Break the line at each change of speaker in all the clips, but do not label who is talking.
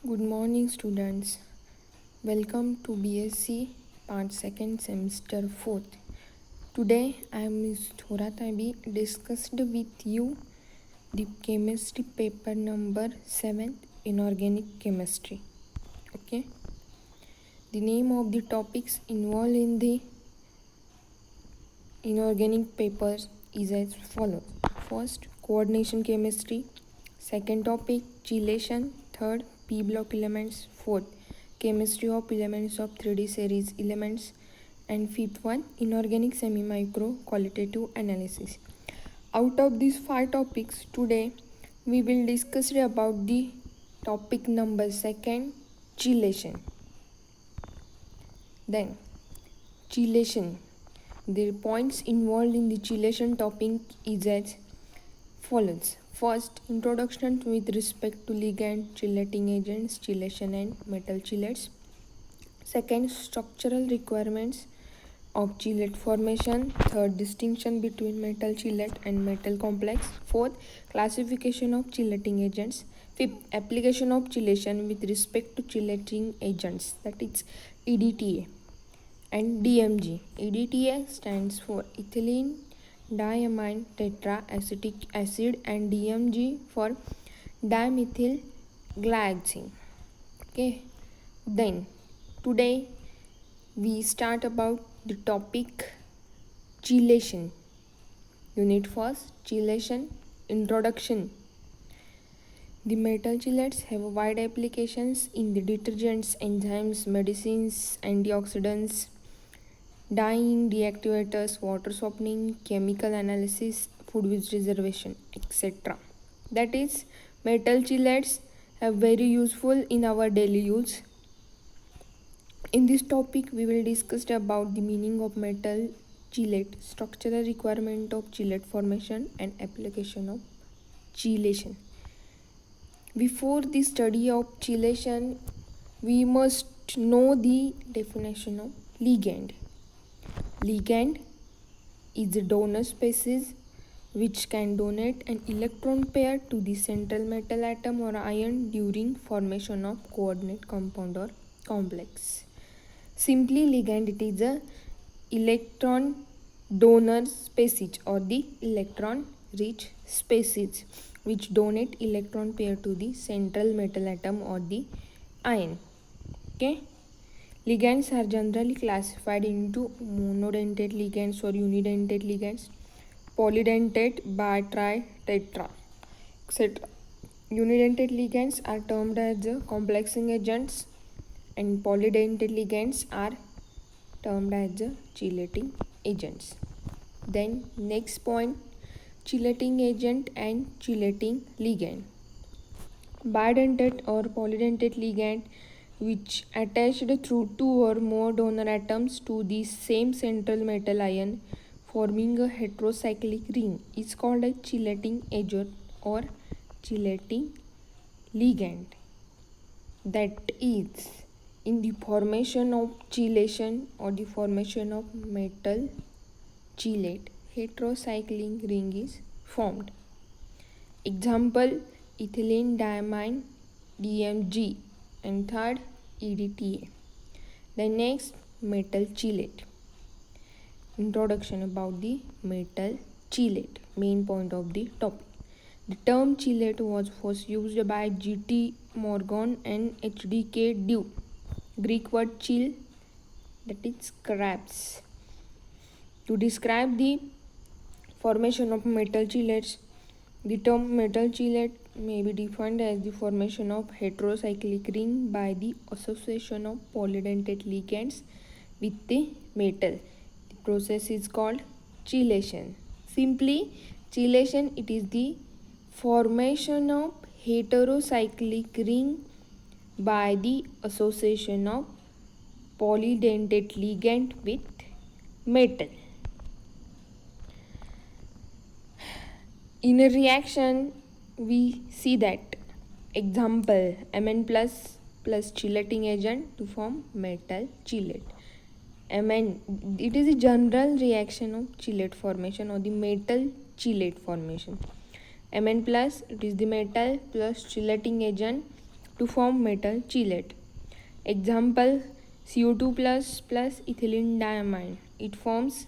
Good morning, students. Welcome to BSc Part 2nd Semester 4th. Today, I am Ms. Thora Tabi discussed with you the chemistry paper number 7, Inorganic Chemistry. Okay. The name of the topics involved in the inorganic papers is as follows. First, coordination chemistry. Second topic, chelation. Third, p block elements. Fourth, chemistry of elements of 3D series elements. And fifth one, inorganic semi-micro qualitative analysis. Out of these 5 topics, today we will discuss about the topic number 2, chelation. Then, chelation. The points involved in the chelation topic is as follows. First, introduction with respect to ligand, chelating agents, chelation and metal chelates. Second, structural requirements of chelate formation. Third, distinction between metal chelate and metal complex. Fourth, classification of chelating agents. Fifth, application of chelation with respect to chelating agents, that is EDTA and DMG. EDTA stands for ethylene diamine tetraacetic acid and DMG for dimethyl glyoxine. Okay, then today we start about the topic chelation. Unit first, chelation introduction. The metal chelates have wide applications in the detergents, enzymes, medicines, antioxidants, dyeing, deactivators, water softening, chemical analysis, food preservation, etc. That is, metal chelates are very useful in our daily use. In this topic, we will discuss about the meaning of metal chelate, structural requirement of chelate formation, and application of chelation. Before the study of chelation, we must know the definition of ligand. Ligand is a donor species which can donate an electron pair to the central metal atom or ion during formation of coordinate compound or complex. Simply, ligand, it is a electron donor species or the electron rich species which donate electron pair to the central metal atom or the ion. Okay. Ligands are generally classified into monodentate ligands or unidentate ligands, polydentate, bi, tri, tetra, etc. Unidentate ligands are termed as complexing agents and polydentate ligands are termed as chelating agents. Then next point, chelating agent and chelating ligand. Bidentate or polydentate ligand which attached through 2 or more donor atoms to the same central metal ion forming a heterocyclic ring is called a chelating agent or chelating ligand. That is, in the formation of chelation or the formation of metal chelate, heterocyclic ring is formed. Example, ethylene diamine DMG, and third, EDTA. The next, metal chelate. Introduction about the metal chelate, main point of the topic. The term chelate was first used by G.T. Morgan and H.D.K. Dewey. Greek word chel, that is crabs. To describe the formation of metal chelates, the term metal chelate may be defined as the formation of heterocyclic ring by the association of polydentate ligands with the metal. The process is called chelation. Simply, chelation, it is the formation of heterocyclic ring by the association of polydentate ligand with metal. In a reaction, we see that example Mn plus chelating agent to form metal chelate. Mn, it is a general reaction of chelate formation or the metal chelate formation. Mn plus, it is the metal plus chelating agent to form metal chelate. Example, CO2 plus ethylene diamine. It forms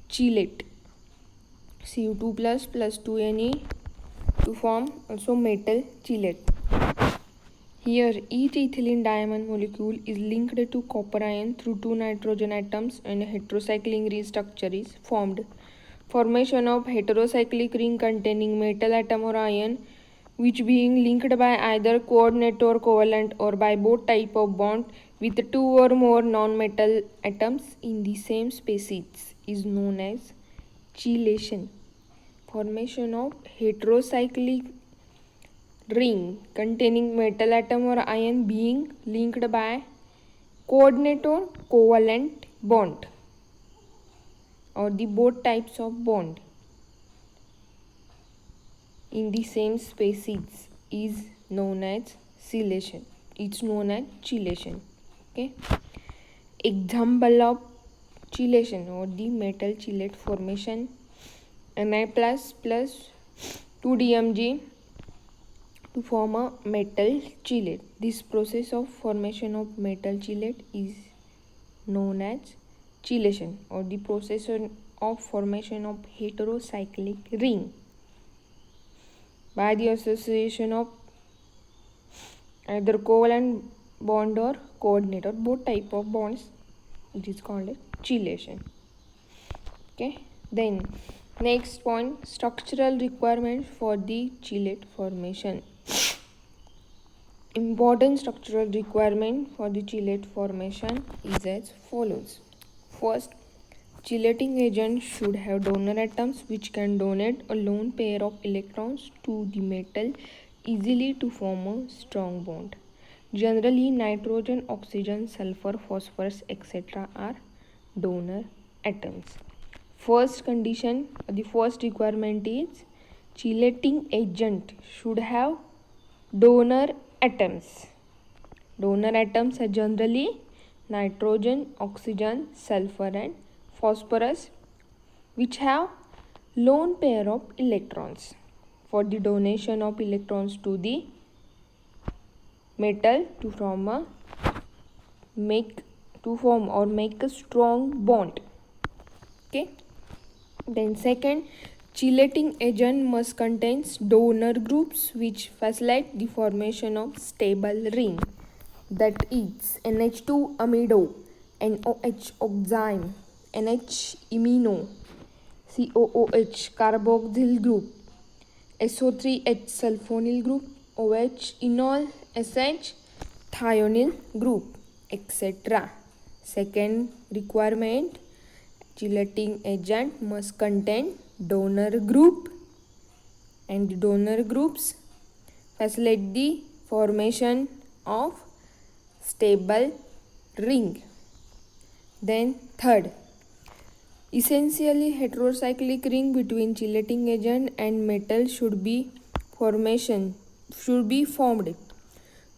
chelate. CO2 plus 2Ne to form also metal chelate. Here, each ethylene diamine molecule is linked to copper ion through 2 nitrogen atoms and a heterocyclic ring structure is formed. Formation of heterocyclic ring containing metal atom or ion which being linked by either coordinate or covalent or by both type of bond with 2 or more non-metal atoms in the same species is known as chelation. Formation of heterocyclic ring containing metal atom or ion being linked by coordinate or covalent bond or the both types of bond in the same species is known as chelation. It's known as chelation. Okay. Example of chelation or the metal chelate formation: Na plus 2DMG to form a metal chelate. This process of formation of metal chelate is known as chelation or the process of formation of heterocyclic ring by the association of either covalent bond or coordinate or both type of bonds. It is called a chelation. Okay. Then next point, structural requirements for the chelate formation. Important structural requirement for the chelate formation is as follows. First, chelating agent should have donor atoms which can donate a lone pair of electrons to the metal easily to form a strong bond. Generally, nitrogen, oxygen, sulfur, phosphorus, etc. are donor atoms. First condition, the first requirement is chelating agent should have donor atoms. Donor atoms are generally nitrogen, oxygen, sulfur and phosphorus which have lone pair of electrons for the donation of electrons to the metal to form a strong bond. Okay. Then second, chelating agent must contain donor groups which facilitate the formation of stable ring, that is NH2 amido, NOH oxime, NH imino, COOH carboxyl group, SO3H sulfonyl group, OH enol, SH thionyl group, etc. Second requirement, chelating agent must contain donor group and the donor groups facilitate the formation of stable ring. Then third, essentially heterocyclic ring between chelating agent and metal should be formed.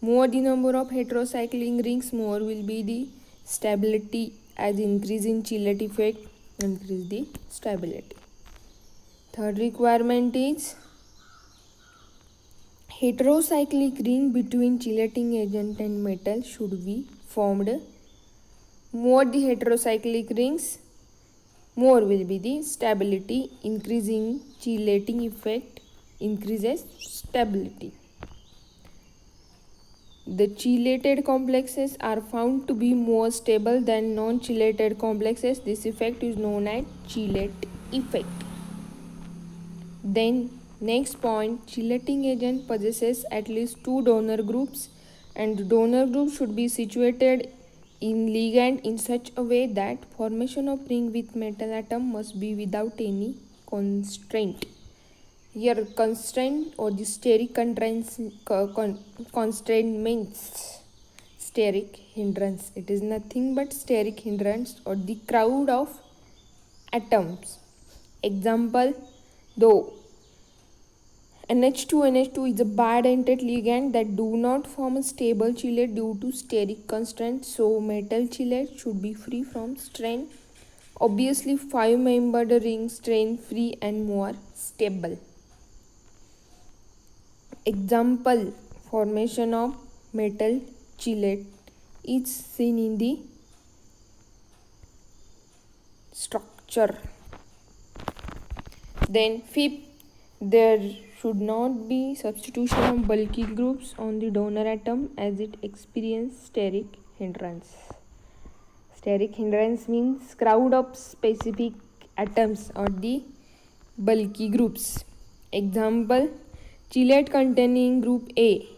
More the number of heterocyclic rings, more will be the stability, as increase in chelate effect increase the stability. Third requirement is heterocyclic ring between chelating agent and metal should be formed. More the heterocyclic rings, more will be the stability. Increasing chelating effect increases stability. The chelated complexes are found to be more stable than non-chelated complexes. This effect is known as chelate effect. Then next point, chelating agent possesses at least 2 donor groups and the donor group should be situated in ligand in such a way that formation of ring with metal atom must be without any constraint. Here constraint or the steric constraint means steric hindrance. It is nothing but steric hindrance or the crowd of atoms. Example, though NH2 is a bidentate ligand that do not form a stable chelate due to steric constraint, so metal chelate should be free from strain. Obviously 5-membered ring strain free and more stable. Example formation of metal chelate is seen in the structure. Then fifth, there should not be substitution of bulky groups on the donor atom as it experiences steric hindrance. Steric hindrance means crowd of specific atoms or the bulky groups. Example, chelate containing group A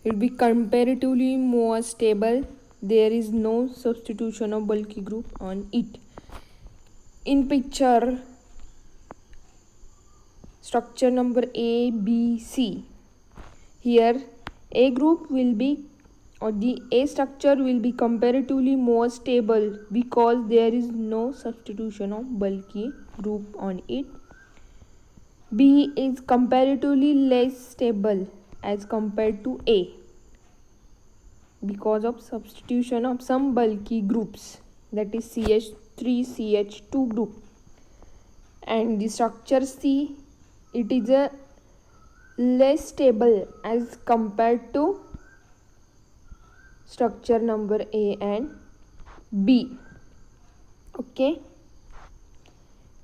will be comparatively more stable. There is no substitution of bulky group on it. In picture, structure number A, B, C. Here A group will be, or the A structure will be comparatively more stable because there is no substitution of bulky group on it. B is comparatively less stable as compared to A because of substitution of some bulky groups, that is CH3CH2 group. And the structure C, it is a less stable as compared to structure number A and B. Okay.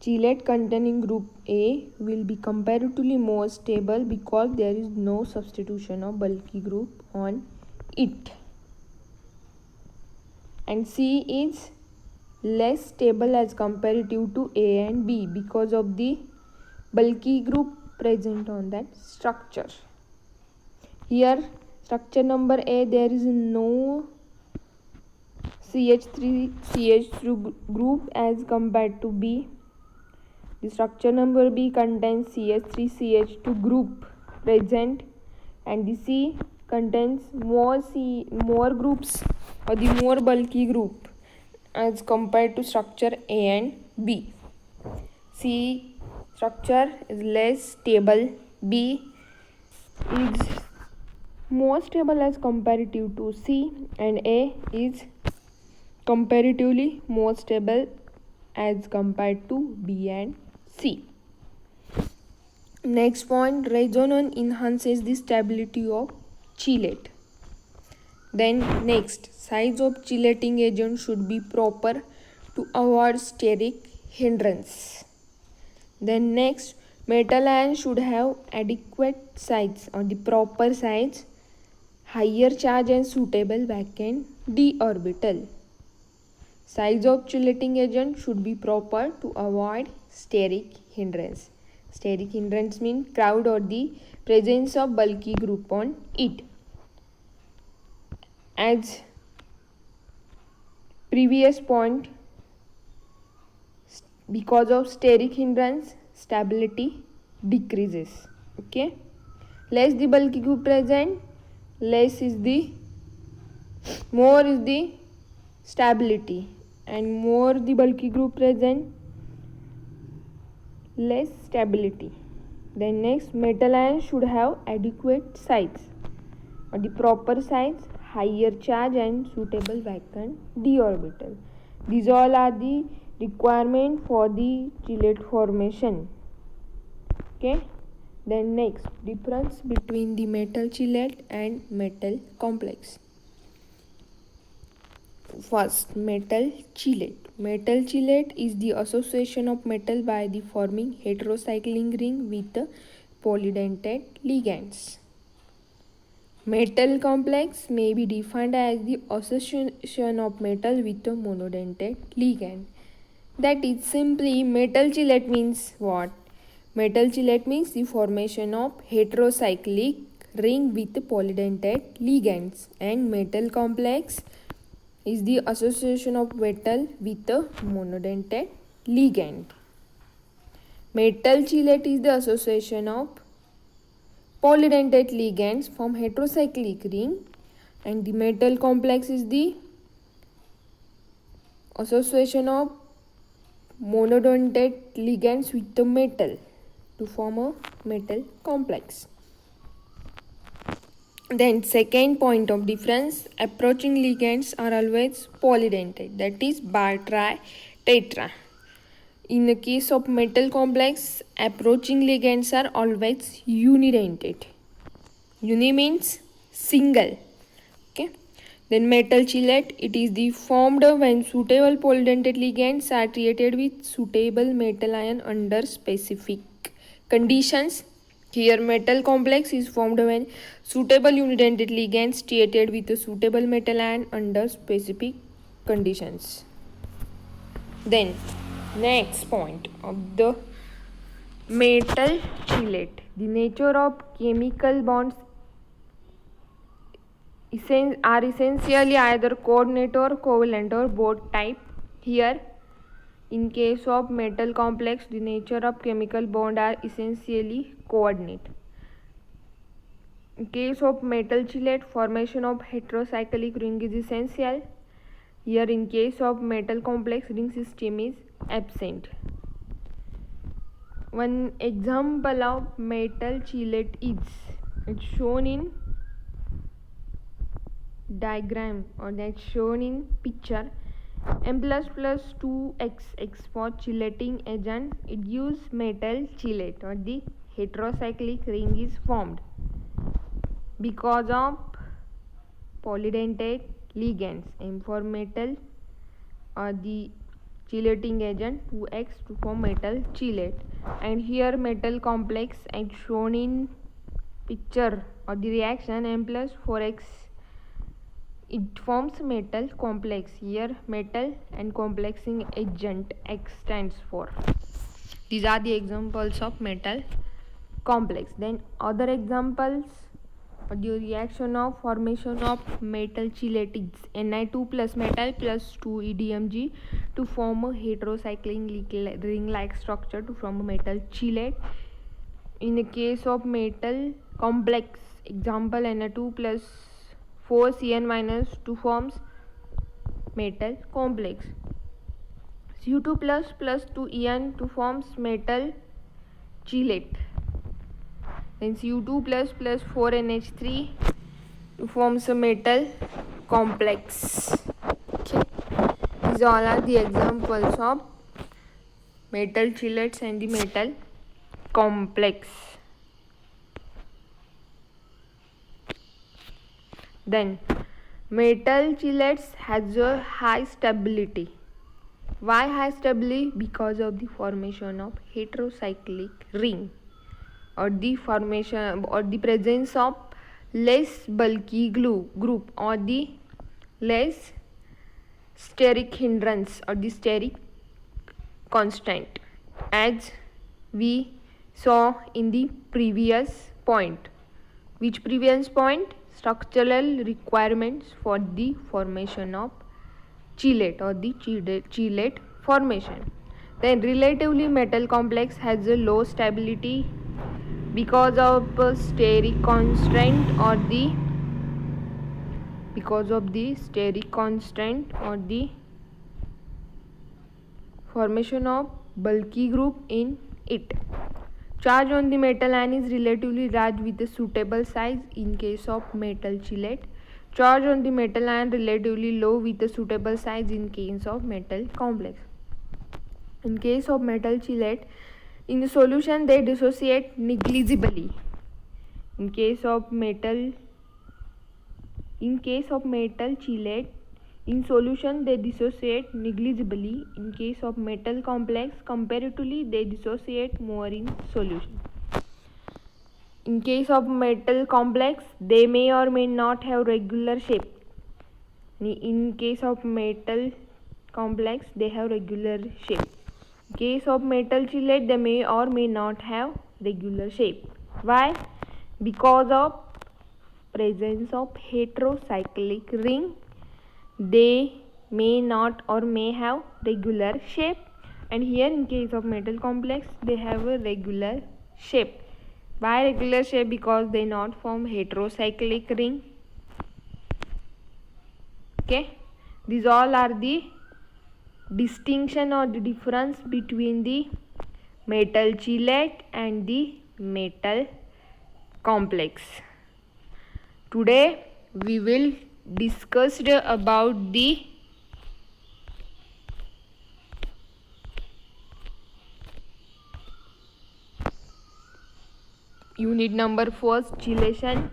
Chelate containing group A will be comparatively more stable because there is no substitution of bulky group on it. And C is less stable as comparative to A and B because of the bulky group present on that structure. Here structure number A, there is no CH3CH2 group as compared to B. The structure number B contains CH3CH2 group present, and the C contains more groups or the more bulky group as compared to structure A and B. C structure is less stable, B is more stable as comparative to C, and A is comparatively more stable as compared to B and C. Next point, rezonon enhances the stability of chelate. Then next, size of chelating agent should be proper to avoid steric hindrance. Then next, metal ion should have adequate size or the proper size, higher charge and suitable vacant d orbital. Size of chelating agent should be proper to avoid steric hindrance. Steric hindrance means crowd or the presence of bulky group on it. As previous point, because of steric hindrance, stability decreases. Okay, less the bulky group present, more is the stability, and more the bulky group present, less stability. Then next, metal ion should have adequate size or the proper size, higher charge and suitable vacant d orbital. These all are the requirement for the chelate formation. Okay. Then next, difference between the metal chelate and metal complex. First, metal chelate. Metal chelate is the association of metal by the forming heterocycling ring with polydentate ligands. Metal complex may be defined as the association of metal with a monodentate ligand. That is simply, metal chelate means what? Metal chelate means the formation of heterocyclic ring with polydentate ligands, and metal complex is the association of metal with a monodentate ligand. Metal chelate is the association of polydentate ligands from heterocyclic ring, and the metal complex is the association of monodentate ligands with the metal to form a metal complex. Then second point of difference, approaching ligands are always polydentate, that is bar, tri, tetra. In the case of metal complex, approaching ligands are always unidentate. Uni means single. Okay. Then metal chelate, it is the formed when suitable polydentate ligands are treated with suitable metal ion under specific conditions. Here metal complex is formed when suitable unidentate ligands treated with a suitable metal ion under specific conditions. Then next point of the metal chelate, the nature of chemical bonds are essentially either coordinate or covalent or both type. Here, in case of metal complex, the nature of chemical bond are essentially coordinate. In case of metal chelate, formation of heterocyclic ring is essential. Here, in case of metal complex, ring system is absent. One example of metal chelate is it's shown in diagram, or that's shown in picture. M plus plus 2x for chelating agent, it gives metal chelate, or the heterocyclic ring is formed because of polydentate ligands. M for metal, or the chelating agent 2x to form metal chelate. And here metal complex as shown in picture, or the reaction M plus 4x, it forms metal complex. Here metal and complexing agent X stands for. These are the examples of metal complex. Then other examples, the reaction of formation of metal chelate is Ni2 plus metal plus 2 EDMG to form a heterocyclic ring like structure to form a metal chelate. In the case of metal complex, example Na2 plus 4Cn minus 2 forms metal complex. Cu2 plus 2 En 2 forms metal chelate. Then Cu2 plus 4 NH3 2 forms a metal complex. Okay. These all are the examples of metal chelates and the metal complex. Then metal chelates has a high stability. Why high stability? Because of the formation of heterocyclic ring, or the formation or the presence of less bulky group, or the less steric hindrance, or the steric constant, as we saw in the previous point. Which previous point? Structural requirements for the formation of chelate, or the chelate formation. Then relatively metal complex has a low stability because of steric constraint, or the formation of bulky group in it. Charge on the metal ion is relatively large with a suitable size in case of metal chelate. Charge on the metal ion relatively low with a suitable size in case of metal complex. In case of metal chelate, in the solution they dissociate negligibly. In case of metal chelate, in solution they dissociate negligibly. In case of metal complex, comparatively they dissociate more in solution. In case of metal complex, they may or may not have regular shape. In case of metal complex, they have regular shape. In case of metal chelate, they may or may not have regular shape. Why? Because of presence of heterocyclic ring, they may not or may have regular shape. And here in case of metal complex, they have a regular shape. Why regular shape? Because they not form heterocyclic ring. Okay, these all are the distinction or the difference between the metal chelate and the metal complex. Today we will discuss about the unit number 1, chelation.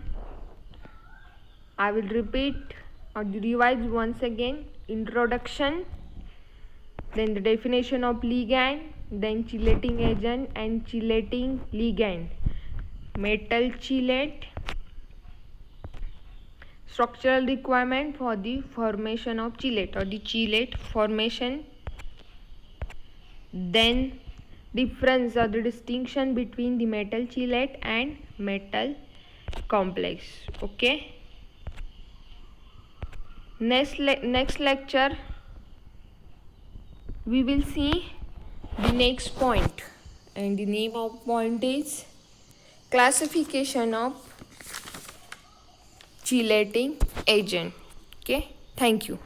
I will repeat or revise once again. Introduction, then the definition of ligand, then chelating agent and chelating ligand, metal chelate, structural requirement for the formation of chelate or the chelate formation, then difference or the distinction between the metal chelate and metal complex. Okay, next lecture we will see the next point, and the name of point is classification of chelating agent. Okay, thank you.